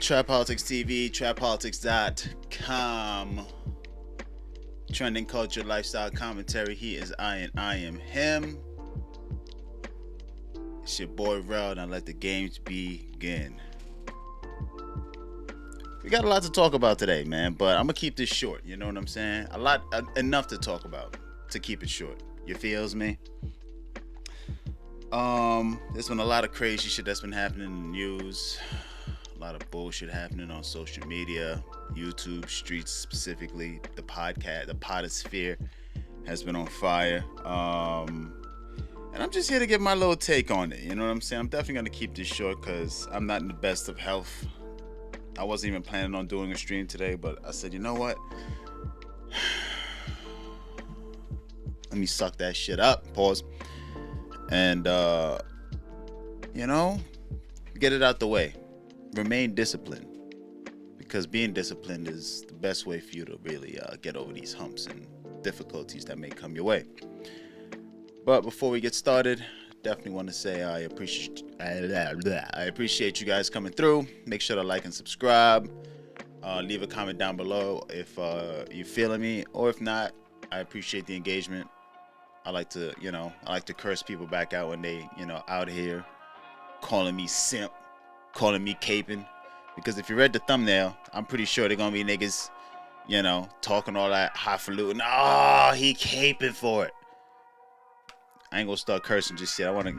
Trap Politics TV, trappolitics.com. Trending culture, lifestyle commentary. He is I and I am him. It's your boy Rel. Now let the games begin. We got a lot to talk about today, man, but I'm gonna keep this short. You know what I'm saying? Enough to talk about to keep it short. You feels me? There's been a lot of crazy shit that's been happening in the news. A lot of bullshit happening on social media, YouTube streets specifically. The podosphere has been on fire. And I'm just here to give my little take on it. You know what I'm saying? I'm definitely gonna keep this short because I'm not in the best of health. I wasn't even planning on doing a stream today, but I said, you know what? Let me suck that shit up. Pause. And get it out the way. Remain disciplined, because being disciplined is the best way for you to really get over these humps and difficulties that may come your way. But before we get started, definitely want to say I appreciate you guys coming through. Make sure to like and subscribe. Leave a comment down below if you're feeling me, or if not. I appreciate the engagement. I like to curse people back out when they, out here calling me simp, calling me caping. Because if you read the thumbnail, I'm pretty sure they're gonna be niggas, talking all that highfalutin. Oh, he caping for it. I ain't gonna start cursing just yet. I wanna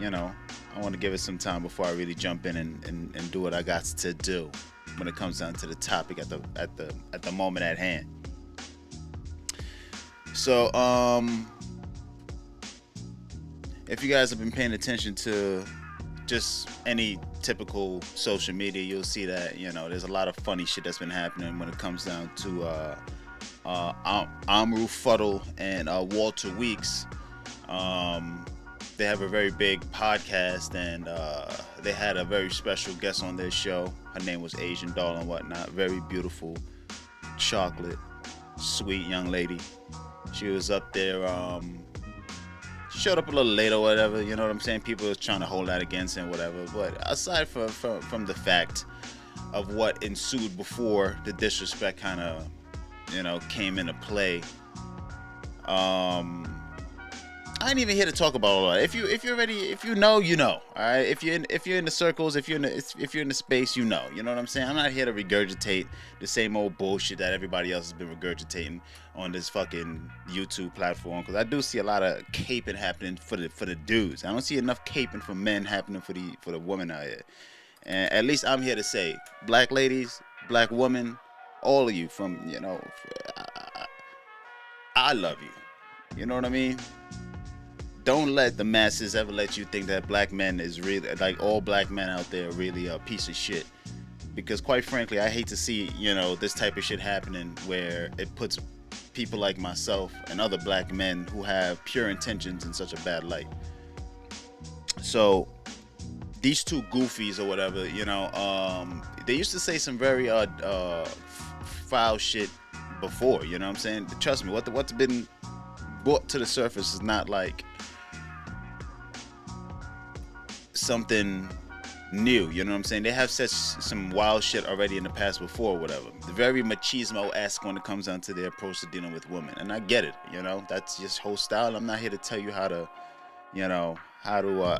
give it some time before I really jump in and do what I got to do when it comes down to the topic at the moment at hand. So if you guys have been paying attention to just any typical social media, you'll see that there's a lot of funny shit that's been happening when it comes down to Amrou Fudl and Walter Weeks. They have a very big podcast, and they had a very special guest on their show. Her name was Asian Doll and whatnot. Very beautiful, chocolate, sweet young lady. She was up there. She showed up a little late or whatever. You know what I'm saying? People was trying to hold that against her and whatever. But aside from the fact of what ensued before the disrespect kind of came into play, I ain't even here to talk about all that. If you know, all right. If you're in the circles, if you're in the space, you know what I'm saying. I'm not here to regurgitate the same old bullshit that everybody else has been regurgitating on this fucking YouTube platform. Because I do see a lot of caping happening for the dudes. I don't see enough caping for men happening for the women out here. And at least I'm here to say, black ladies, black women, all of you, I love you. You know what I mean? Don't let the masses ever let you think that black men is really, like, all black men out there are really a piece of shit. Because quite frankly, I hate to see, this type of shit happening where it puts people like myself and other black men who have pure intentions in such a bad light. So these two goofies or whatever, they used to say some very foul shit before, you know what I'm saying? Trust me, what's been brought to the surface is not like something new, you know what I'm saying? They have said some wild shit already in the past before or whatever. They're very machismo-esque when it comes down to their approach to dealing with women, and I get it, that's just whole style. I'm not here to tell you how to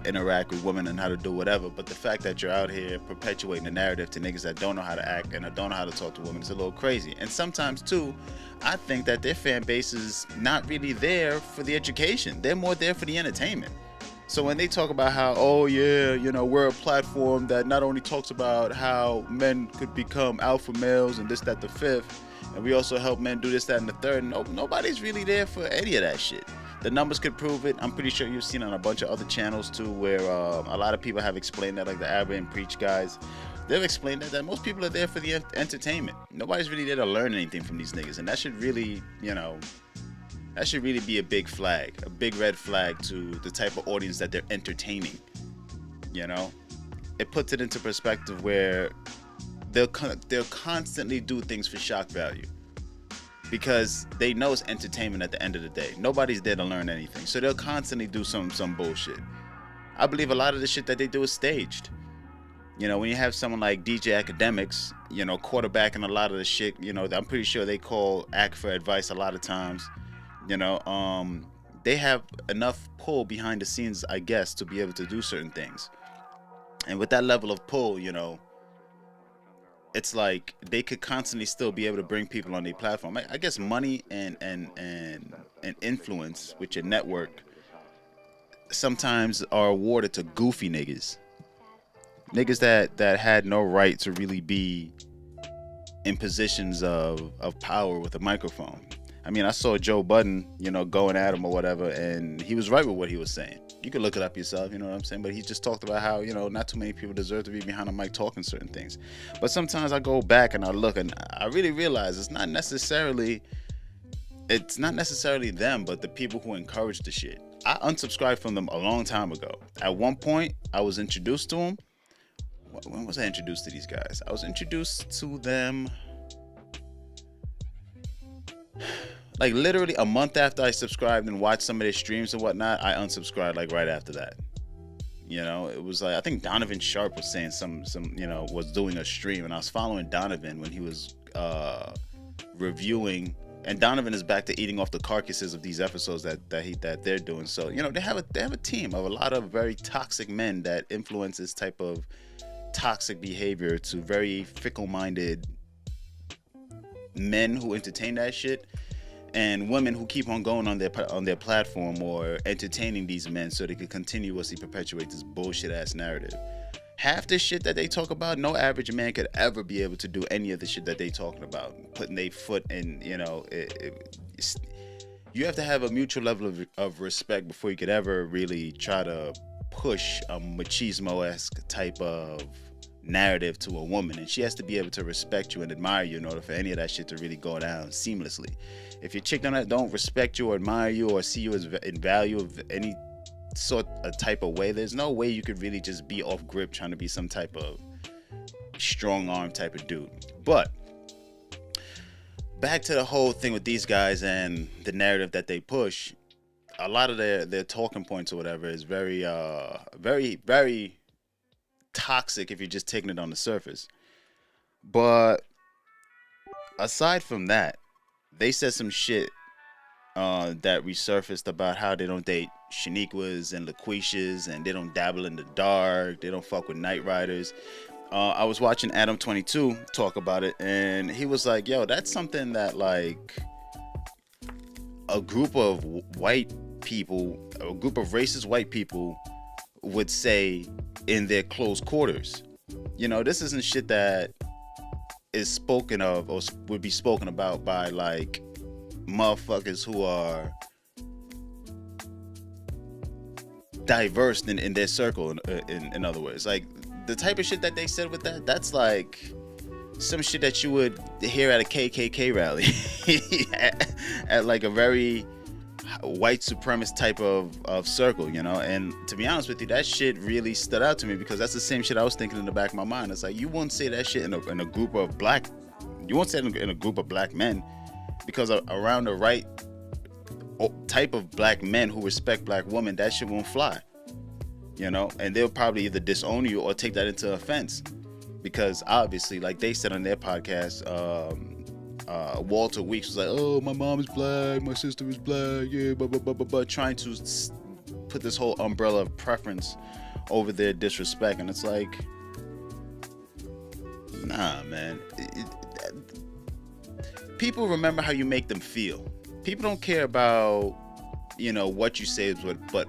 interact with women and how to do whatever, but the fact that you're out here perpetuating the narrative to niggas that don't know how to act and don't know how to talk to women is a little crazy. And sometimes too, I think that their fan base is not really there for the education. They're more there for the entertainment. So when they talk about how, oh yeah, we're a platform that not only talks about how men could become alpha males and this, that, the fifth, and we also help men do this, that, and the third, nobody's really there for any of that shit. The numbers could prove it. I'm pretty sure you've seen on a bunch of other channels too, where a lot of people have explained that, like the Abba and Preach guys. They've explained that most people are there for the entertainment. Nobody's really there to learn anything from these niggas, and that should really, that should really be a big flag, a big red flag to the type of audience that they're entertaining. It puts it into perspective where they'll constantly do things for shock value, because they know it's entertainment at the end of the day. Nobody's there to learn anything, so they'll constantly do some bullshit. I believe a lot of the shit that they do is staged. You know, when you have someone like DJ Academics, you know, quarterbacking a lot of the shit, you know, I'm pretty sure they call Act for advice a lot of times. You know, they have enough pull behind the scenes, I guess, to be able to do certain things. And with that level of pull, you know, it's like they could constantly still be able to bring people on their platform. I guess money and influence with your network sometimes are awarded to goofy niggas that had no right to really be in positions of power with a microphone. I mean, I saw Joe Budden, you know, going at him or whatever, and he was right with what he was saying. You can look it up yourself, you know what I'm saying? But he just talked about how, you know, not too many people deserve to be behind a mic talking certain things. But sometimes I go back and I look and I really realize it's not necessarily them, but the people who encourage the shit. I unsubscribed from them a long time ago. At one point, I was introduced to them. When was I introduced to these guys? I was introduced to them like literally a month after I subscribed and watched some of their streams and whatnot. I unsubscribed like right after that. You know, it was like, I think Donovan Sharp was saying some you know, was doing a stream, and I was following Donovan when he was reviewing. And Donovan is back to eating off the carcasses of these episodes that they're doing. So, you know, they have a team of a lot of very toxic men that influence this type of toxic behavior to very fickle-minded men who entertain that shit, and women who keep on going on their platform or entertaining these men so they can continuously perpetuate this bullshit ass narrative. Half the shit that they talk about, no average man could ever be able to do any of the shit that they talking about. Putting their foot in, you know, you have to have a mutual level of respect before you could ever really try to push a machismo-esque type of narrative to a woman. And she has to be able to respect you and admire you in order for any of that shit to really go down seamlessly. If your chick don't respect you or admire you or see you as in value of any sort of type of way, there's no way you could really just be off grip trying to be some type of strong arm type of dude. But back to the whole thing with these guys and the narrative that they push. A lot of their talking points or whatever is very very toxic if you're just taking it on the surface. But aside from that, they said some shit that resurfaced about how they don't date Shaniquas and LaQuishas, and they don't dabble in the dark, they don't fuck with night riders. I was watching Adam 22 talk about it, and he was like, yo, that's something that like a group of white people, a group of racist white people would say in their close quarters. You know, this isn't shit that is spoken of or would be spoken about by like motherfuckers who are diverse in their circle. In other words, like the type of shit that they said with that's like some shit that you would hear at a KKK rally at like a very white supremacist type of circle, you know. And to be honest with you, that shit really stood out to me because that's the same shit I was thinking in the back of my mind. It's like, you won't say that shit in a group of black, you won't say it in a group of black men, because around the right type of black men who respect black women, that shit won't fly, you know. And they'll probably either disown you or take that into offense, because obviously, like they said on their podcast, Walter Weeks was like, oh, my mom is black, my sister is black, yeah, but trying to put this whole umbrella of preference over their disrespect. And it's like, nah, man. People remember how you make them feel. People don't care about, you know, what you say, but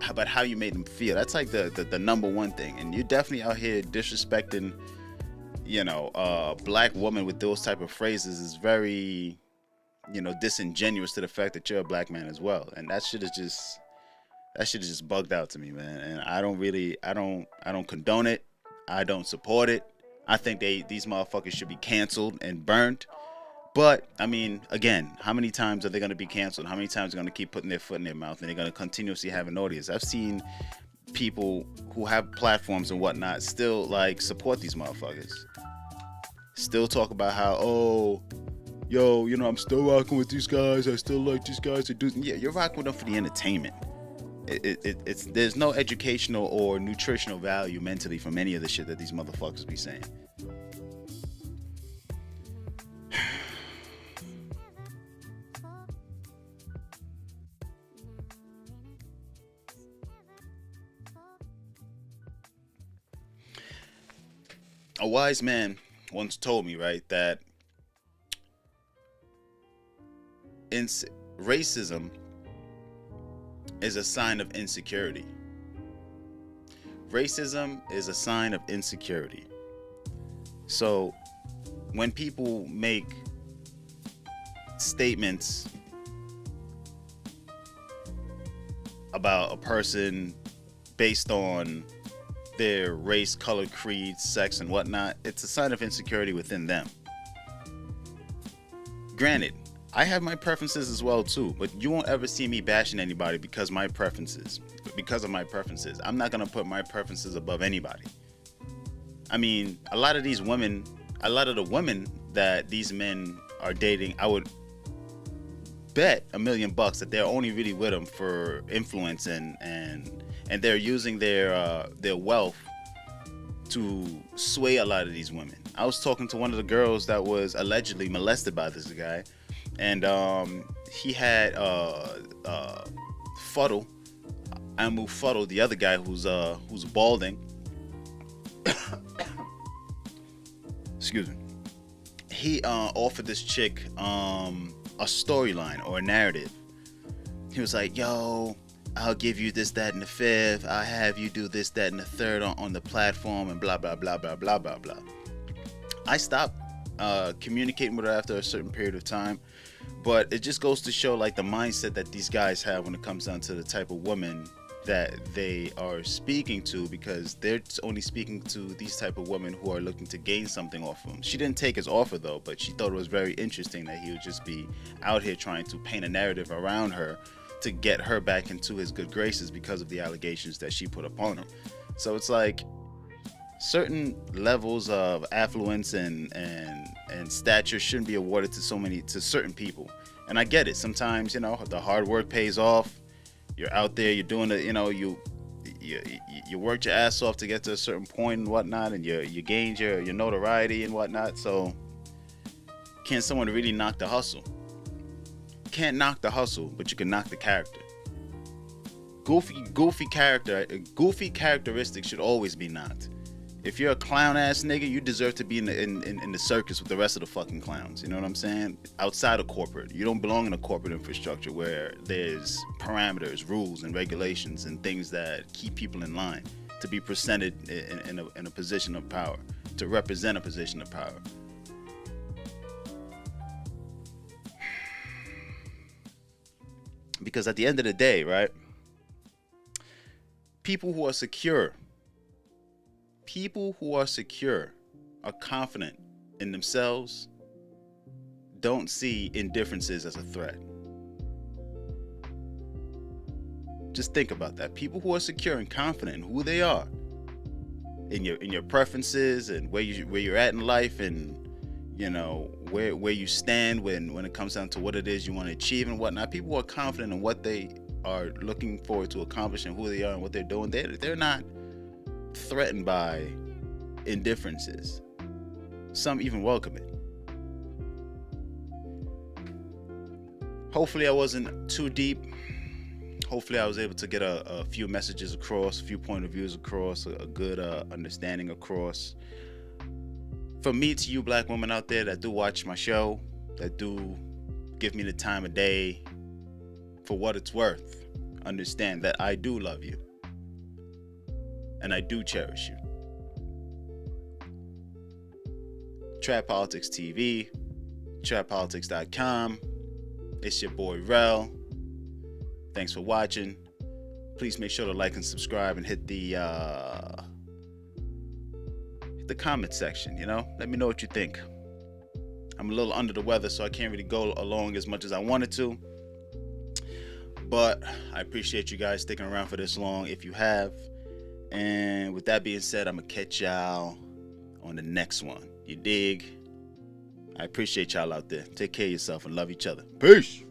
how about how you made them feel. That's like the number one thing. And you're definitely out here disrespecting, you know, black woman with those type of phrases is very, you know, disingenuous to the fact that you're a black man as well. And that shit is just bugged out to me, man. And I don't condone it. I don't support it. I think these motherfuckers should be canceled and burnt. But I mean, again, how many times are they going to be canceled? How many times are they going to keep putting their foot in their mouth and they're going to continuously have an audience? I've seen people who have platforms and whatnot still like support these motherfuckers. Still talk about how, oh, yo, you know, I'm still rocking with these guys. I still like these guys. Yeah, you're rocking with them for the entertainment. It's there's no educational or nutritional value mentally from any of the shit that these motherfuckers be saying. A wise man once told me, right, that racism is a sign of insecurity. Racism is a sign of insecurity. So when people make statements about a person based on their race, color, creed, sex, and whatnot, it's a sign of insecurity within them. Granted, I have my preferences as well too, but you won't ever see me bashing anybody because of my preferences. I'm not gonna put my preferences above anybody. I mean, a lot of the women that these men are dating, I would bet $1 million that they're only really with them for influence and they're using their wealth to sway a lot of these women. I was talking to one of the girls that was allegedly molested by this guy, and he had Fudl, Amrou Fudl, the other guy who's balding. Excuse me. He offered this chick a storyline or a narrative. He was like, "Yo, I'll give you this, that, and the fifth. I'll have you do this, that, and the third on the platform, and blah, blah, blah, blah, blah, blah, blah." I stopped communicating with her after a certain period of time, but it just goes to show like the mindset that these guys have when it comes down to the type of women that they are speaking to, because they're only speaking to these type of women who are looking to gain something off of him. She didn't take his offer though, but she thought it was very interesting that he would just be out here trying to paint a narrative around her to get her back into his good graces because of the allegations that she put upon him. So it's like certain levels of affluence and stature shouldn't be awarded to certain people. And I get it. Sometimes, you know, the hard work pays off. You're out there, you're doing it, you know, you worked your ass off to get to a certain point and whatnot, and you gained your notoriety and whatnot. So can someone really knock the hustle? Can't knock the hustle, but you can knock the character. Goofy characteristics should always be knocked. If you're a clown ass nigga, you deserve to be in the circus with the rest of the fucking clowns. You know what I'm saying? Outside of corporate, you don't belong in a corporate infrastructure where there's parameters, rules, and regulations and things that keep people in line to be presented in a position of power, to represent a position of power. Because at the end of the day, right, people who are secure, are confident in themselves, don't see indifferences as a threat. Just think about that. People who are secure and confident in who they are, in your preferences and where you're at in life, and you know where you stand when it comes down to what it is you want to achieve and whatnot. People who are confident in what they are looking forward to accomplish and who they are and what they're doing, they're not threatened by indifferences. Some even welcome it. Hopefully I wasn't too deep. Hopefully I was able to get a few messages across, a few point of views across, a good understanding across. From me to you black women out there that do watch my show, that do give me the time of day, for what it's worth, understand that I do love you. And I do cherish you. Trap Politics TV, trappolitics.com. It's your boy Rel. Thanks for watching. Please make sure to like and subscribe and hit the comment section. You know, let me know what you think. I'm a little under the weather, so I can't really go along as much as I wanted to. But I appreciate you guys sticking around for this long if you have. And with that being said, I'm going to catch y'all on the next one. You dig? I appreciate y'all out there. Take care of yourself and love each other. Peace.